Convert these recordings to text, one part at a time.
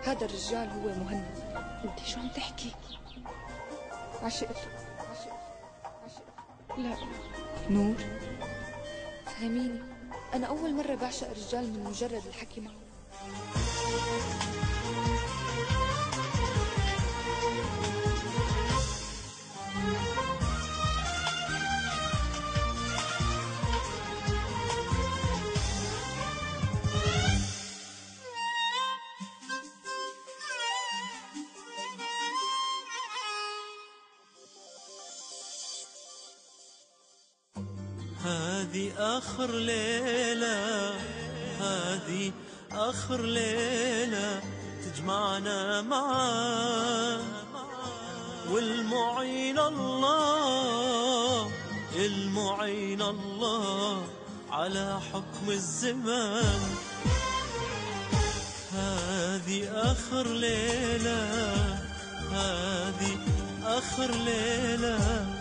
هذا الرجال هو مهند. انت شو عم تحكي؟ عشقته. لا نور، فهميني، أنا أول مرة بعشق رجال من مجرد الحكي معه. هذه آخر ليلة، هذه آخر ليلة تجمعنا معاه، والمعين الله، المعين الله على حكم الزمان. هذه آخر ليلة، هذه آخر ليلة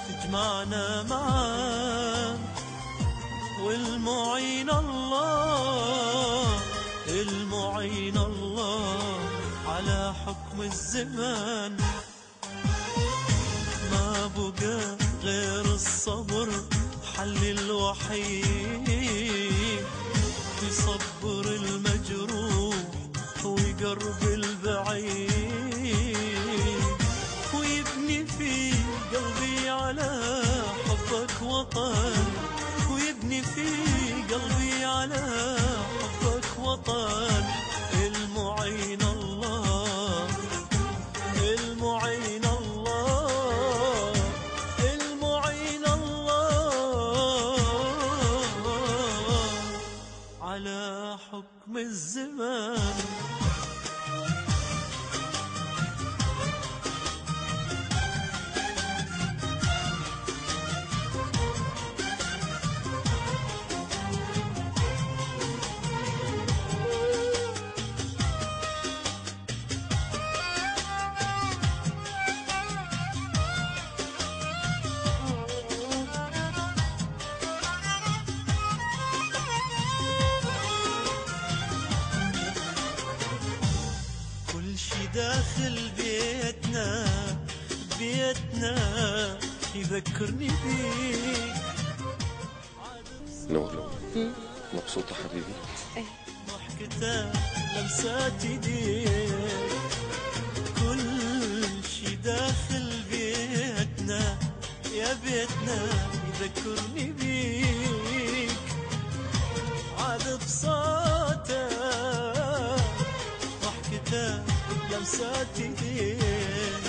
تجمعنا معاه، والمعين الله، المعين الله على حكم الزمان. ما بقى غير الصبر حل الوحيد، يصبر المجروح ويقرب البعيد، ويبني في قلبي على حبك وطن، ويبني في قلبي على حبك وطن. المعين الله، المعين الله، المعين الله على حكم الزمان. كل شي داخل بيتنا، بيتنا يذكرني بيك. نور، مبسوطة حبيبي؟ ايه. ضحكتك لمسات ايديك، كل شي داخل بيتنا، يا بيتنا يذكرني بيك. عاد بصوتك، ضحكتك لمسات ايديك،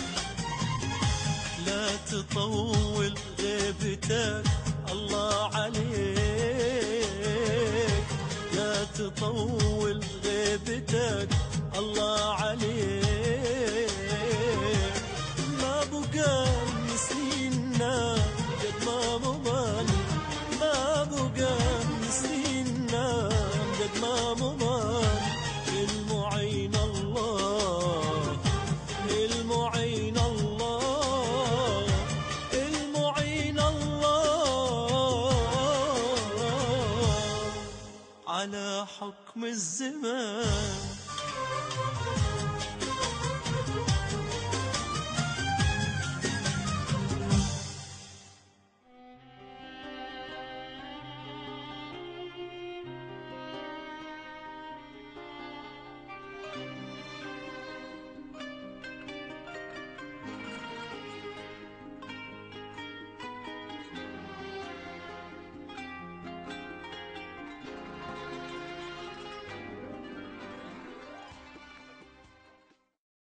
لا تطول غيبتك الله عليك، لا تطول غيبتك الله عليك. ما بقى من سنيننا قد ما مضل، ما بقى من سنيننا قد ما مضل. المعين الله، المعين الله، المعين الله على حكم الزمان.